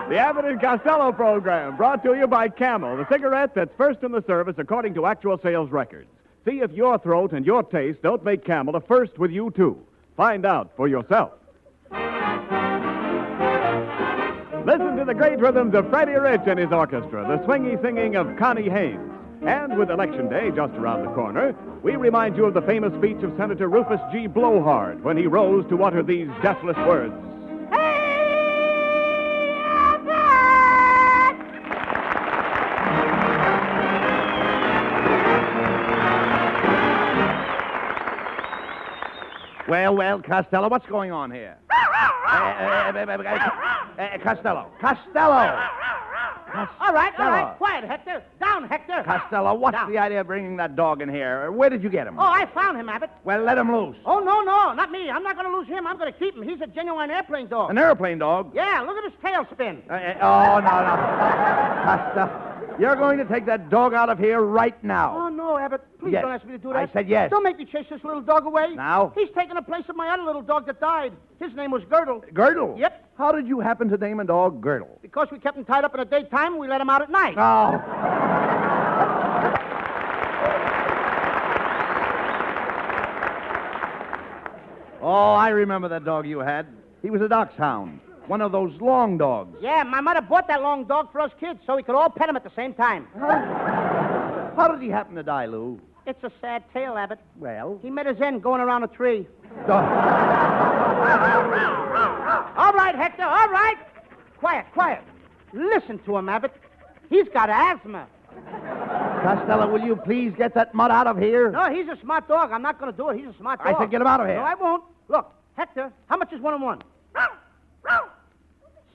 The Abbott and Costello program, brought to you by Camel, the cigarette that's first in the service according to actual sales records. See if your throat and your taste don't make Camel a first with you, too. Find out for yourself. Listen to the great rhythms of Freddie Rich and his orchestra, the swingy singing of Connie Haynes. And with Election Day just around the corner, we remind you of the famous speech of Senator Rufus G. Blowhard when he rose to utter these deathless words. Well, Costello, what's going on here? Costello. All right. Quiet, Hector. Down, Hector. Costello, what's the idea of bringing that dog in here? Where did you get him? Oh, I found him, Abbott. Well, let him loose. Oh, no, not me. I'm not going to lose him. I'm going to keep him. He's a genuine airplane dog. An airplane dog? Yeah, look at his tail spin. No. Costello, you're going to take that dog out of here right now. Oh, no, Abbott. Please Yes. don't ask me to do that. I said yes. Don't make me chase this little dog away. Now? He's taking the place of my other little dog that died. His name was Girdle. Girdle? Yep. How did you happen to name a dog Girdle? Because we kept him tied up in the daytime, we let him out at night. Oh. Oh, I remember that dog you had. He was a dachshund. One of those long dogs. Yeah, my mother bought that long dog for us kids so we could all pet him at the same time. How did he happen to die, Lou? It's a sad tale, Abbott. Well? He met his end going around a tree. Dog. All right, Hector, all right. Quiet. Listen to him, Abbott. He's got asthma. Costello, will you please get that mutt out of here? No, he's a smart dog. I'm not going to do it. He's a smart dog. I said get him out of here. No, I won't. Look, Hector, how much is 1 and 1?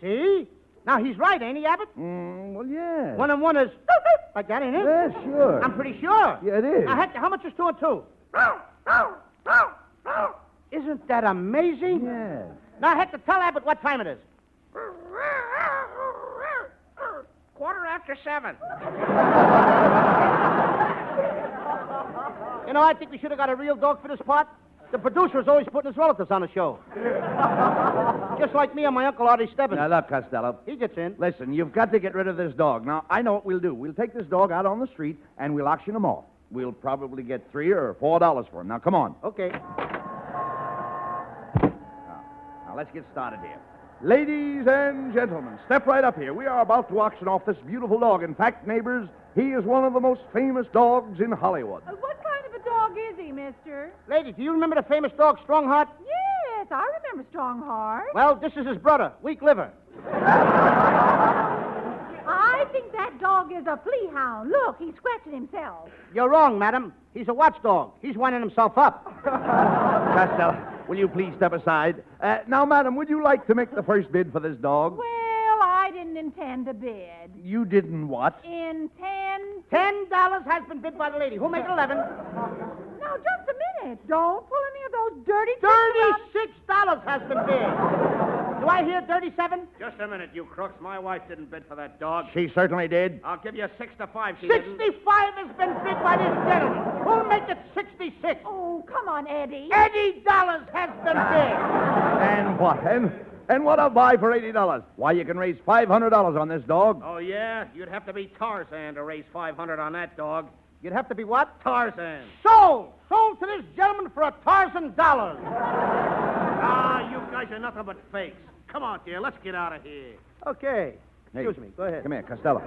See? Now, he's right, ain't he, Abbott? Well, yeah. 1 and 1 is like that, ain't it? Yeah, sure. I'm pretty sure. Yeah, it is. Now, Hector, how much is 2 and 2? Isn't that amazing? Yeah. Now, Hector, tell Abbott what time it is. 7:15. You know, I think we should have got a real dog for this part. The producer is always putting his relatives on the show. Just like me and my Uncle Artie Stebbins. Now, look, Costello. He gets in. Listen, you've got to get rid of this dog. Now, I know what we'll do. We'll take this dog out on the street, and we'll auction him off. We'll probably get $3 or $4 for him. Now, come on. Okay. Now, let's get started here. Ladies and gentlemen, step right up here. We are about to auction off this beautiful dog. In fact, neighbors, he is one of the most famous dogs in Hollywood. What kind of a dog is he, mister? Lady, do you remember the famous dog Strongheart? Yes, I remember Strongheart. Well, this is his brother, Weak Liver. I think that dog is a flea hound. Look, he's scratching himself. You're wrong, madam. He's a watchdog. He's winding himself up. Costello, will you please step aside? Now, madam, would you like to make the first bid for this dog? Well, I didn't intend to bid. You didn't what? Intend? $10 has been bid by the lady. Who'll make it 11? Now, just a minute. Don't pull any of those dirty $36 has been bid. Do I hear 37? Just a minute, you crooks. My wife didn't bid for that dog. She certainly did. I'll give you 6 to 5. She 65 didn't. has been bid by this gentleman. Who'll make it 66? Oh, come on, Eddie. $80 has been bid. And what? And what a buy for $80? Why, you can raise $500 on this dog. Oh, yeah? You'd have to be Tarzan to raise $500 on that dog. You'd have to be what? Tarzan. Sold! Sold to this gentleman for $1,000. Ah, you guys are nothing but fakes. Come on, dear. Let's get out of here. Okay. Hey, Excuse me. Go ahead. Come here, Costello.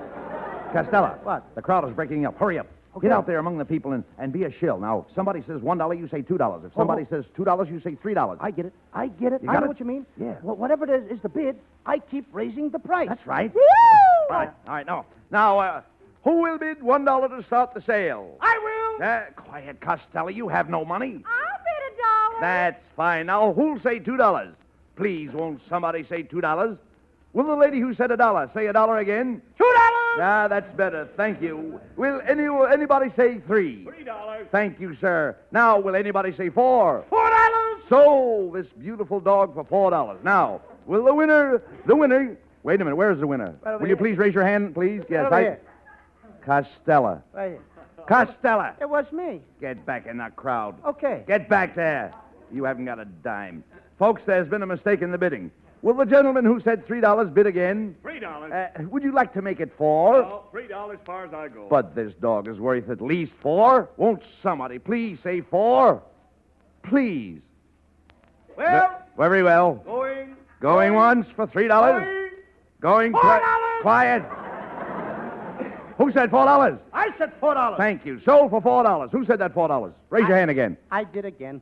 Costello. What? The crowd is breaking up. Hurry up. Okay. Get out there among the people and be a shill. Now, if somebody says $1, you say $2. If somebody says $2, you say $3. I get it. You I got know it? what you mean. Yeah. Well, whatever it is the bid, I keep raising the price. That's right. Woo! All right, no. Now, who will bid $1 to start the sale? I will. Quiet, Costello. You have no money. I'll bid $1. That's fine. Now, who'll say $2? Please, won't somebody say $2? Will the lady who said $1 say $1 again? $2. Ah, that's better. Thank you. Will anybody say $3? $3. Thank you, sir. Now, will anybody say $4? $4. Sold this beautiful dog for $4. Now, will the winner Wait a minute. Where's the winner? Right over Will you here. please raise your hand, please? Yes, Right over here. Costello. Right here. Costello. It was me. Get back in that crowd. Okay. Get back there. You haven't got a dime. Folks, there's been a mistake in the bidding. Will the gentleman who said $3 bid again? $3. Would you like to make it 4? Oh, $3 as far as I go. But this dog is worth at least 4. Won't somebody please say 4? Please. Well, Very well. Going once for $3. Going $4. Quiet. Who said $4? I said $4. Thank you. Sold for $4. Who said that $4? Raise your hand again. I did again.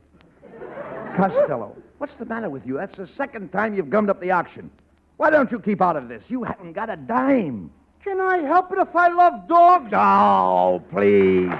Costello, what's the matter with you? That's the second time you've gummed up the auction. Why don't you keep out of this? You haven't got a dime. Can I help it if I love dogs? Oh, please.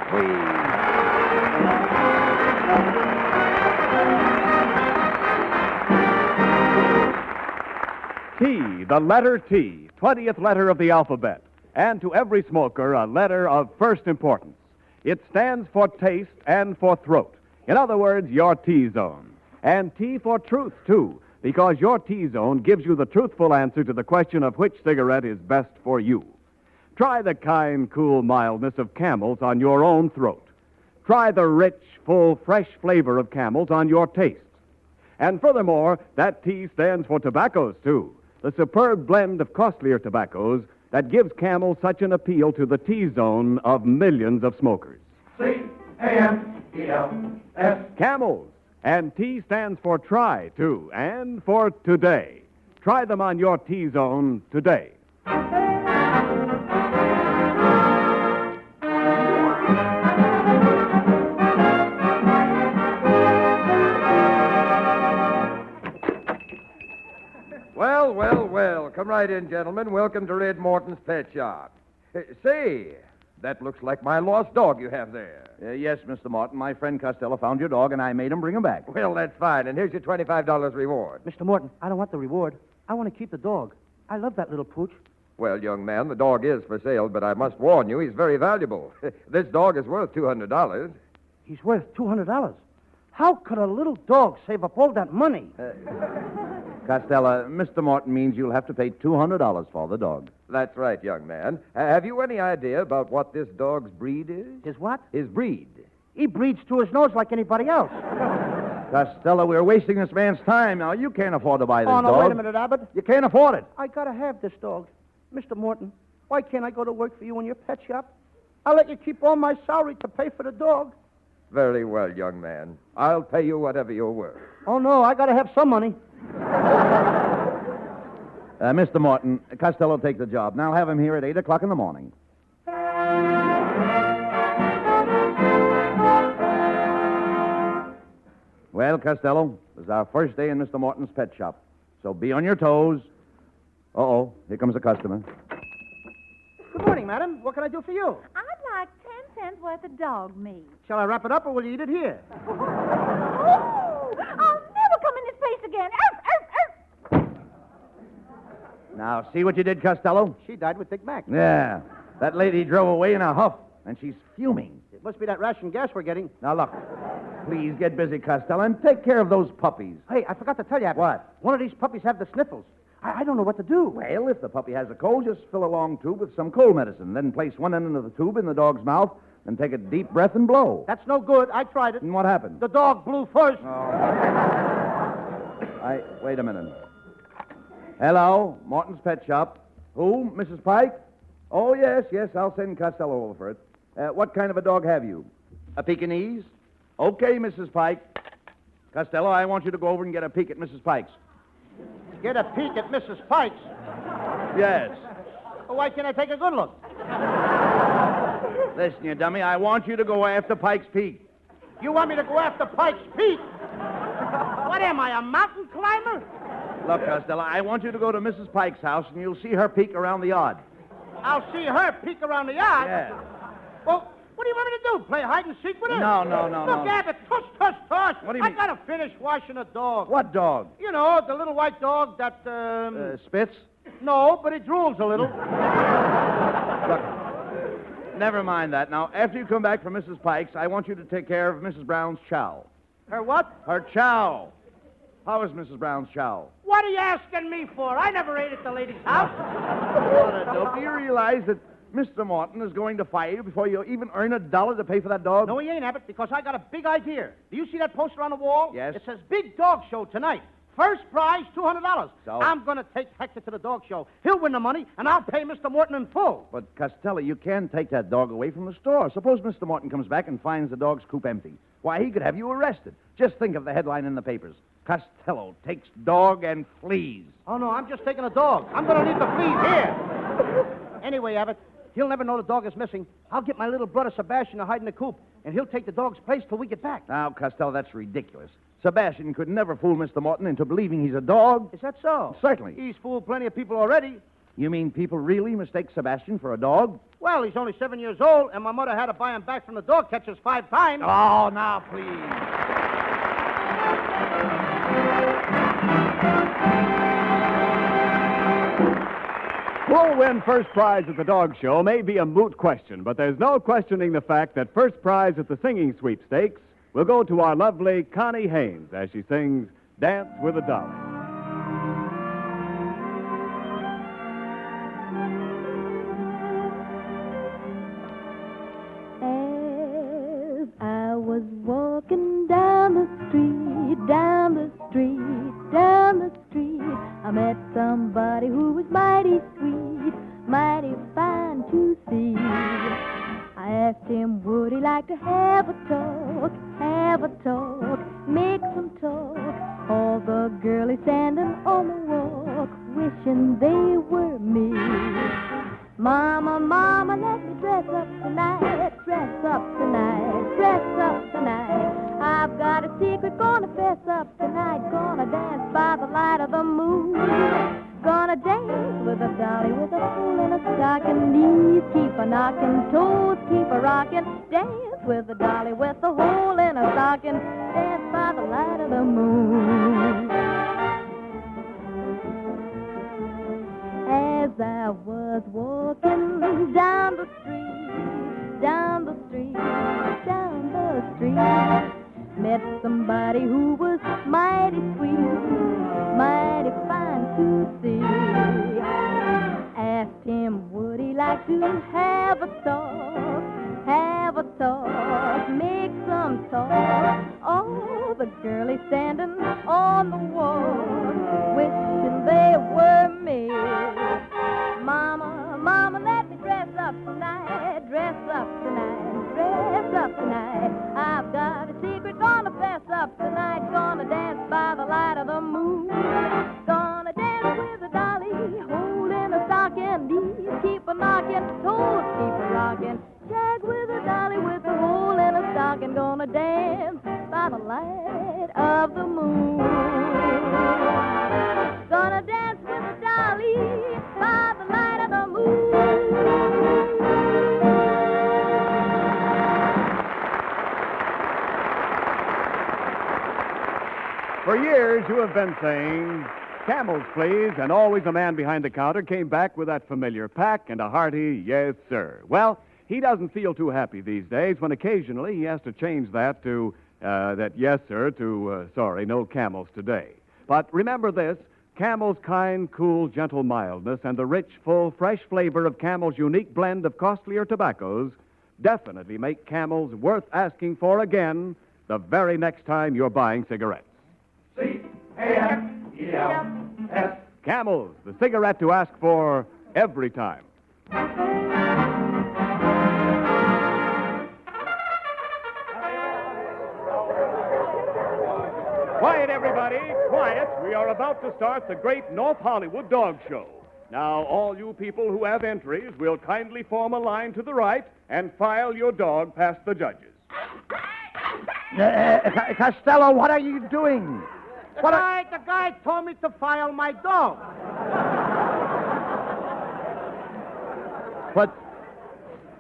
T, the letter T, 20th letter of the alphabet. And to every smoker, a letter of first importance. It stands for taste and for throat. In other words, your T-zone. And T for truth, too, because your T-zone gives you the truthful answer to the question of which cigarette is best for you. Try the kind, cool mildness of Camels on your own throat. Try the rich, full, fresh flavor of Camels on your taste. And furthermore, that T stands for tobaccos, too, the superb blend of costlier tobaccos that gives Camel such an appeal to the T-zone of millions of smokers. C-A-M-E-L-S. Camels. And T stands for try, too, and for today. Try them on your T-zone today. Well. Come right in, gentlemen. Welcome to Red Morton's Pet Shop. Say, that looks like my lost dog you have there. Yes, Mr. Morton. My friend Costello found your dog, and I made him bring him back. Well, that's fine. And here's your $25 reward. Mr. Morton, I don't want the reward. I want to keep the dog. I love that little pooch. Well, young man, the dog is for sale, but I must warn you, he's very valuable. This dog is worth $200. He's worth $200. How could a little dog save up all that money? Costello, Mr. Morton means you'll have to pay $200 for the dog. That's right, young man. Have you any idea about what this dog's breed is? His what? His breed. He breathes to his nose like anybody else. Costello, we're wasting this man's time. Now, you can't afford to buy this Oh, no, dog. wait a minute, Abbott. You can't afford it. I gotta have this dog. Mr. Morton, why can't I go to work for you in your pet shop? I'll let you keep all my salary to pay for the dog. Very well, young man. I'll pay you whatever you're worth. Oh, no, I gotta have some money. Mr. Morton, Costello take the job. Now have him here at 8 o'clock in the morning. Well, Costello, this is our first day in Mr. Morton's pet shop. So be on your toes. Uh-oh, here comes a customer. Good morning, madam. What can I do for you? I'd like 10 cents worth of dog meat. Shall I wrap it up or will you eat it here? Oh, I'll never come in this place again. Arf, arf, arf. Now, see what you did, Costello? She died with Big Mac. Yeah. That lady drove away in a huff, and she's fuming. It must be that ration gas we're getting. Now, look. Please get busy, Costello, and take care of those puppies. Hey, I forgot to tell you, Abbott. What? One of these puppies have the sniffles. I don't know what to do. Well, if the puppy has a cold, just fill a long tube with some cold medicine. Then place one end of the tube in the dog's mouth and take a deep breath and blow. That's no good. I tried it. And what happened? The dog blew first. Wait a minute. Hello, Morton's Pet Shop. Who? Mrs. Pike? Oh, yes, I'll send Costello over for it. What kind of a dog have you? A Pekingese? Okay, Mrs. Pike. Costello, I want you to go over and get a peek at Mrs. Pike's. Get a peek at Mrs. Pike's. Yes. Well, why can't I take a good look? Listen, you dummy, I want you to go after Pike's Peak. You want me to go after Pike's Peak? What am I, a mountain climber? Look, Costello, I want you to go to Mrs. Pike's house, and you'll see her peek around the yard. I'll see her peek around the yard? Yeah. Well, what do you want me to do? Play hide and seek with her? No. Look, Abbott, tush. What do you mean? I gotta finish washing a dog. What dog? You know, the little white dog that, Spitz? No, but it drools a little. Look, never mind that. Now, after you come back from Mrs. Pike's, I want you to take care of Mrs. Brown's chow. Her what? Her chow. How is Mrs. Brown's chow? What are you asking me for? I never ate at the lady's house. Do you realize that Mr. Morton is going to fire you before you even earn $1 to pay for that dog? No, he ain't, Abbott, because I got a big idea. Do you see that poster on the wall? Yes. It says Big Dog Show tonight. First prize, $200. So? I'm going to take Hector to the dog show. He'll win the money, and I'll pay Mr. Morton in full. But, Costello, you can't take that dog away from the store. Suppose Mr. Morton comes back and finds the dog's coop empty. Why, he could have you arrested. Just think of the headline in the papers. Costello takes dog and flees. Oh, no, I'm just taking a dog. I'm going to leave the fleas here. Anyway, Abbott, he'll never know the dog is missing. I'll get my little brother Sebastian to hide in the coop, and he'll take the dog's place till we get back. Now, Costello, that's ridiculous. Sebastian could never fool Mr. Morton into believing he's a dog. Is that so? Certainly. He's fooled plenty of people already. You mean people really mistake Sebastian for a dog? Well, he's only 7 years old, and my mother had to buy him back from the dog catchers 5 times. Oh, now, please. Who'll win first prize at the dog show may be a moot question, but there's no questioning the fact that first prize at the singing sweepstakes will go to our lovely Connie Haynes as she sings Dance with a Dolly. As I was walking down the street, down the street, down the street, I met somebody who was mighty sweet, mighty fine to see. I asked him, would he like to have a talk, make some talk? All the girlies standing on the walk, wishing they were me. Mama, mama, let me dress up tonight, dress up tonight, dress up tonight. I've got a secret, gonna fess up tonight, gonna dance by the light of the moon. Gonna dance with a dolly with a fool in a stocking. Knees keep a knocking, toes keep a rocking. Dance with a dolly with a hole in a stocking. Dance by the light of the moon. As I was walking down the street, down the street, down the street, met somebody who was mighty sweet, mighty fine to see. Asked him, would he like to have a talk, make some talk? Oh, the girlies standing on the wall, wishing they were me. Mama, mama, let me dress up tonight, dress up tonight, dress up tonight. I've got a secret, gonna fess up tonight, gonna dance by the light of the moon. Gonna dance with a dolly, holding a stocking. Knees keep a knocking, toes keep a rocking. Jag with a dolly with a hole in a stocking. Gonna dance by the light of the moon. Gonna dance with a dolly by the light of the moon. For years, you have been saying, camels, please, and always a man behind the counter came back with that familiar pack and a hearty, yes, sir. Well, he doesn't feel too happy these days when occasionally he has to change that to, that yes, sir, to, sorry, no camels today. But remember this, Camel's kind, cool, gentle mildness and the rich, full, fresh flavor of Camel's unique blend of costlier tobaccos definitely make Camels worth asking for again the very next time you're buying cigarettes. C-A-M-E-L-S. Camels, the cigarette to ask for every time. Quiet, everybody, quiet. We are about to start the great North Hollywood Dog Show. Now, all you people who have entries will kindly form a line to the right and file your dog past the judges. Costello, what are you doing? The guy told me to file my dog.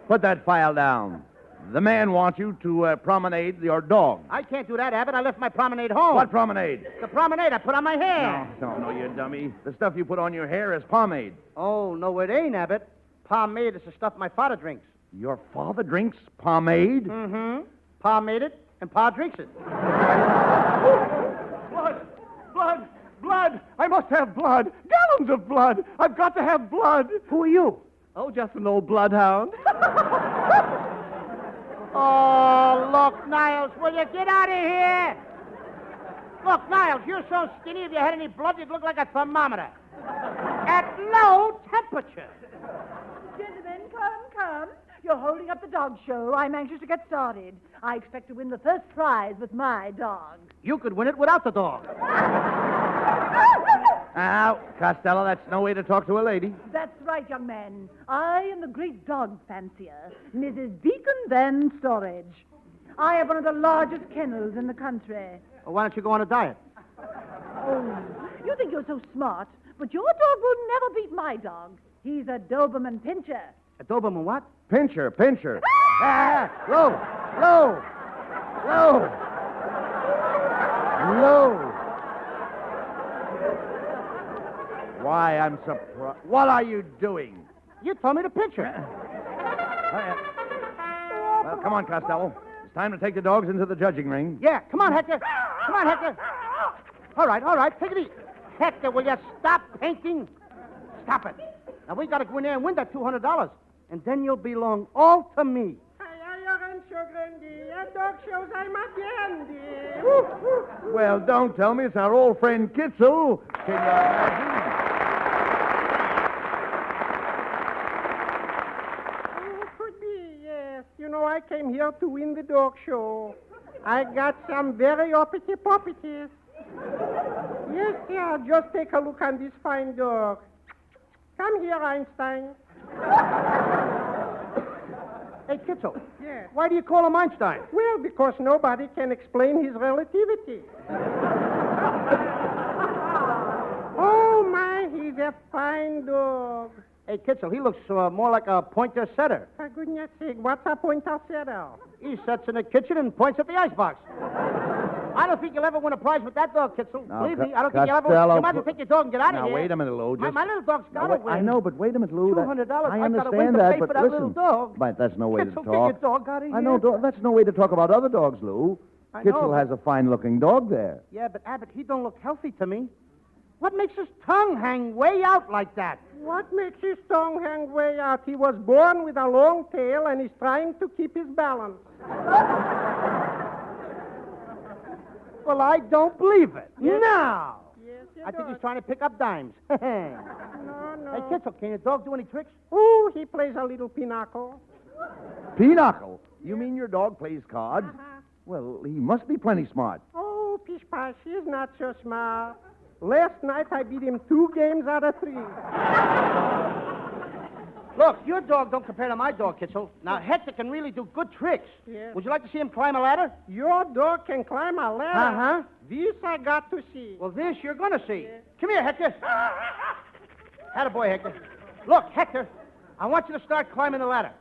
Put that file down. The man wants you to promenade your dog. I can't do that, Abbott. I left my promenade home. What promenade? The promenade I put on my hair. No, you dummy. The stuff you put on your hair is pomade. Oh, no, it ain't, Abbott. Pomade is the stuff my father drinks. Your father drinks pomade? Mm-hmm. Pa made it, and Pa drinks it. must have blood. Gallons of blood. I've got to have blood. Who are you? Oh, just an old bloodhound. Oh, look, Niles, will you get out of here? Look, Niles, you're so skinny, if you had any blood, you'd look like a thermometer. At low temperature. Gentlemen, come. You're holding up the dog show. I'm anxious to get started. I expect to win the first prize with my dog. You could win it without the dog. Now, Costello, that's no way to talk to a lady. That's right, young man. I am the great dog fancier, Mrs. Beacon Van Storage. I have one of the largest kennels in the country. Well, why don't you go on a diet? Oh, you think you're so smart, but your dog will never beat my dog. He's a Doberman Pinscher. A Doberman what? Pincher. Low. Why, I'm surprised. What are you doing? You told me to pinch her. Well, come on, Costello. It's time to take the dogs into the judging ring. Yeah, come on, Hector. All right, take it easy. Hector, will you stop painting? Stop it. Now, we got to go in there and win that $200, and then you'll belong all to me. Well, don't tell me it's our old friend Kitzel. Can you imagine? Could be, yes. You know, I came here to win the dog show. I got some very uppity puppities. Yes, sir. Just take a look on this fine dog. Come here, Einstein. Hey, Kitzel. Yes. Why do you call him Einstein? Well, because nobody can explain his relativity. Oh, my, he's a fine dog. Hey, Kitzel, he looks more like a pointer setter. For goodness sake, what's a pointer setter? He sits in the kitchen and points at the icebox. I don't think you'll ever win a prize with that dog, Kitzel. Now, Believe me, I don't think you'll ever Costello, win. You might as well take your dog and get out of Now, here. wait a minute, Lou. My little dog's got to win. I know, but wait a minute, Lou. $200. I I gotta win understand to that, pay but for that listen. little dog. But that's no way to Kitzel, talk. get your dog out of here. I know, that's no way to talk about other dogs, Lou. I know, Kitzel but- has a fine-looking dog there. Yeah, but Abbott, he don't look healthy to me. What makes his tongue hang way out like that? What makes his tongue hang way out? He was born with a long tail and he's trying to keep his balance. Well, I don't believe it. Yes. No. Yes, I think he's trying to pick up dimes. Hey, No. Kitzel, can your dog do any tricks? Oh, he plays a little pinochle. Pinochle? You mean your dog plays cards? Well, he must be plenty smart. Oh, Pish Posh, he's not so smart. Last night I beat him 2 games out of 3. Look, your dog don't compare to my dog, Kitzel. Now, Hector can really do good tricks. Yeah. Would you like to see him climb a ladder? Your dog can climb a ladder. Uh-huh. This I got to see. Well, this you're going to see. Come here, Hector. Attaboy, Hector. Look, Hector, I want you to start climbing the ladder.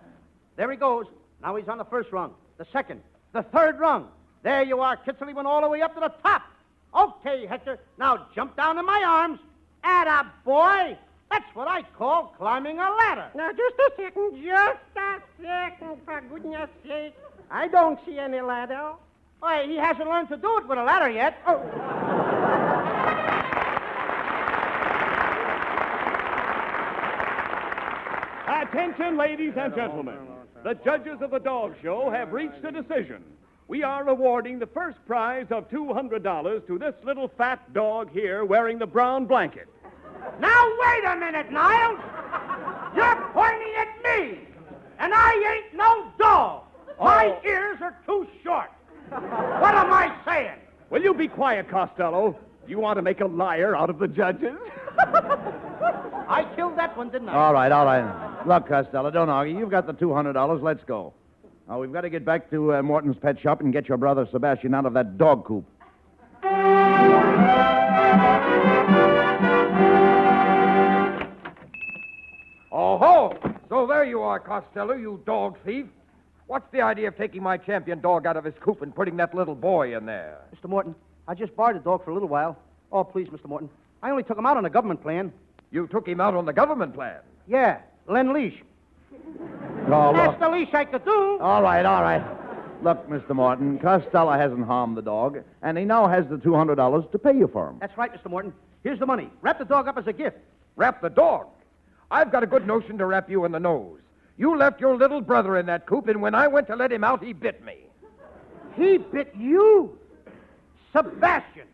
There he goes. Now he's on the first rung, the second, the third rung. There you are, Kitzel. He went all the way up to the top. Okay, Hector. Now jump down in my arms. Attaboy. That's what I call climbing a ladder. Now, just a second, for goodness sake. I don't see any ladder. Why, he hasn't learned to do it with a ladder yet. Oh. Attention, ladies and gentlemen. The judges of the dog show have reached a decision. We are awarding the first prize of $200 to this little fat dog here wearing the brown blanket. Now, wait a minute, Niles. You're pointing at me, and I ain't no dog. My ears are too short. What am I saying? Will you be quiet, Costello? You want to make a liar out of the judges? I killed that one, didn't I? All right. Look, Costello, don't argue. You've got the $200. Let's go. Now, we've got to get back to Morton's pet shop and get your brother Sebastian out of that dog coop. Oh-ho! So there you are, Costello, you dog thief. What's the idea of taking my champion dog out of his coop and putting that little boy in there? Mr. Morton, I just borrowed the dog for a little while. Oh, please, Mr. Morton. I only took him out on a government plan. You took him out on the government plan. Yeah, lend leash. Oh, That's the leash I could do. All right. Look, Mr. Morton, Costello hasn't harmed the dog, and he now has the $200 to pay you for him. That's right, Mr. Morton. Here's the money. Wrap the dog up as a gift. Wrap the dog? I've got a good notion to wrap you in the nose. You left your little brother in that coop, and when I went to let him out, he bit me. He bit you? Sebastian,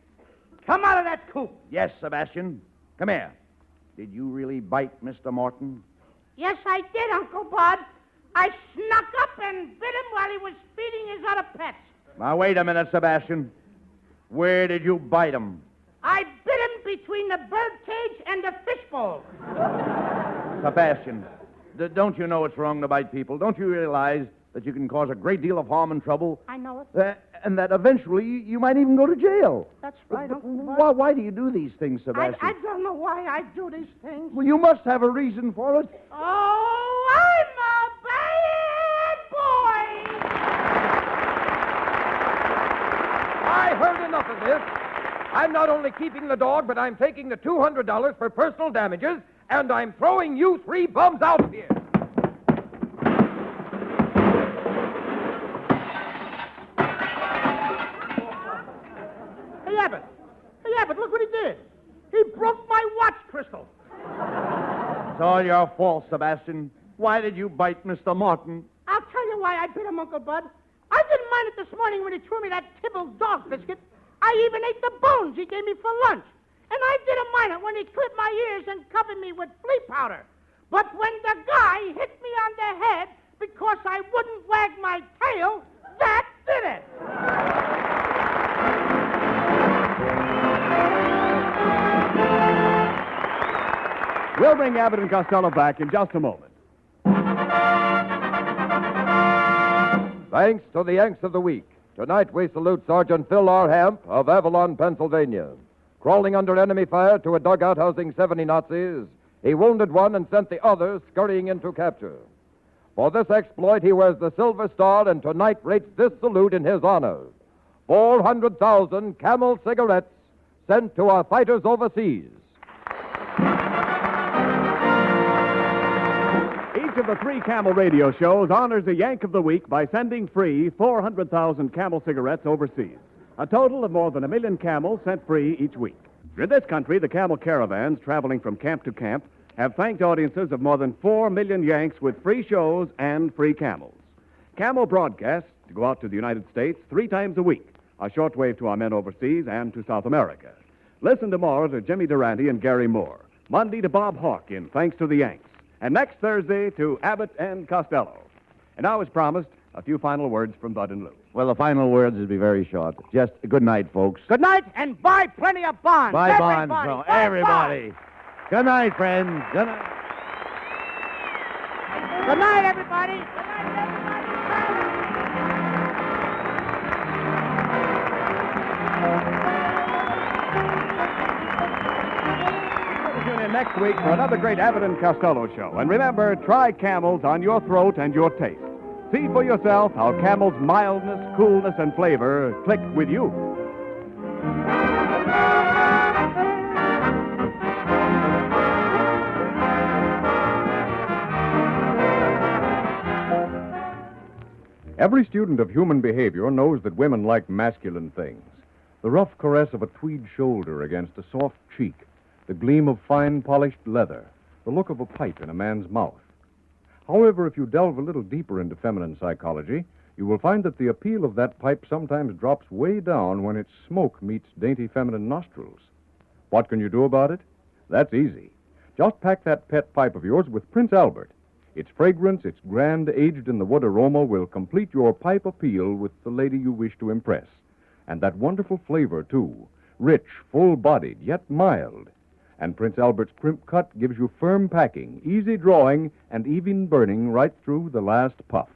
come out of that coop. Yes, Sebastian. Come here. Did you really bite Mr. Morton? Yes, I did, Uncle Bud. I snuck up and bit him while he was feeding his other pets. Now, wait a minute, Sebastian. Where did you bite him? I bit him between the birdcage and the fishbowl. Sebastian, don't you know it's wrong to bite people? Don't you realize that you can cause a great deal of harm and trouble? I know it. And that eventually you might even go to jail. That's right, Uncle Bud. Why do you do these things, Sebastian? I don't know why I do these things. Well, you must have a reason for it. Oh, I'm a bad boy. I heard enough of this. I'm not only keeping the dog, but I'm taking the $200 for personal damages, and I'm throwing you 3 bums out of here. Hey, Abbott, look what he did. He broke my watch crystal. It's all your fault, Sebastian. Why did you bite Mr. Morton? I'll tell you why I bit him, Uncle Bud. I didn't mind it this morning when he threw me that Tibble dog biscuit. I even ate the bones he gave me for lunch. And I didn't mind it when he clipped my ears and covered me with flea powder. But when the guy hit me on the head because I wouldn't wag my tail, that did it. We'll bring Abbott and Costello back in just a moment. Thanks to the Yanks of the Week. Tonight we salute Sergeant Phil R. Hamp of Avalon, Pennsylvania. Crawling under enemy fire to a dugout housing 70 Nazis, he wounded one and sent the others scurrying into capture. For this exploit, he wears the Silver Star and tonight rates this salute in his honor. 400,000 Camel cigarettes sent to our fighters overseas. Each of the 3 Camel radio shows honors the Yank of the Week by sending free 400,000 Camel cigarettes overseas. A total of more than 1 million Camels sent free each week. In this country, the Camel caravans traveling from camp to camp have thanked audiences of more than 4 million Yanks with free shows and free Camels. Camel broadcasts to go out to the United States 3 times a week, a shortwave to our men overseas and to South America. Listen tomorrow to Jimmy Durante and Gary Moore. Monday to Bob Hawke in Thanks to the Yanks. And next Thursday to Abbott and Costello. And now, as promised, a few final words from Bud and Lou. Well, the final words will be very short. Just good night, folks. Good night, and buy plenty of bonds. Bye, bonds. Buy Everybody. bonds. Good night, friends. Good night. Good night, everybody. Good night, everybody. Tune in next week for another great Abbott and Costello show. And remember, try Camels on your throat and your taste. See for yourself how Camel's mildness, coolness, and flavor click with you. Every student of human behavior knows that women like masculine things. The rough caress of a tweed shoulder against a soft cheek, the gleam of fine polished leather, the look of a pipe in a man's mouth. However, if you delve a little deeper into feminine psychology, you will find that the appeal of that pipe sometimes drops way down when its smoke meets dainty feminine nostrils. What can you do about it? That's easy. Just pack that pet pipe of yours with Prince Albert. Its fragrance, its grand aged-in-the-wood aroma will complete your pipe appeal with the lady you wish to impress. And that wonderful flavor, too. Rich, full-bodied, yet mild. And Prince Albert's crimp cut gives you firm packing, easy drawing, and even burning right through the last puff.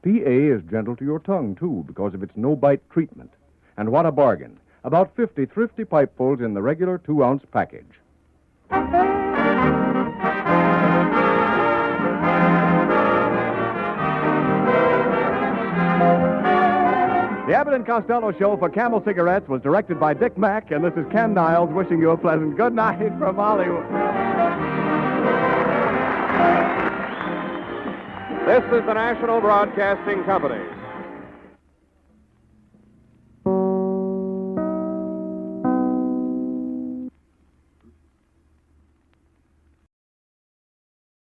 PA is gentle to your tongue, too, because of its no-bite treatment. And what a bargain. About 50 thrifty pipefuls in the regular 2-ounce package. The Abbott and Costello show for Camel cigarettes was directed by Dick Mack, and this is Ken Niles wishing you a pleasant good night from Hollywood. This is the National Broadcasting Company.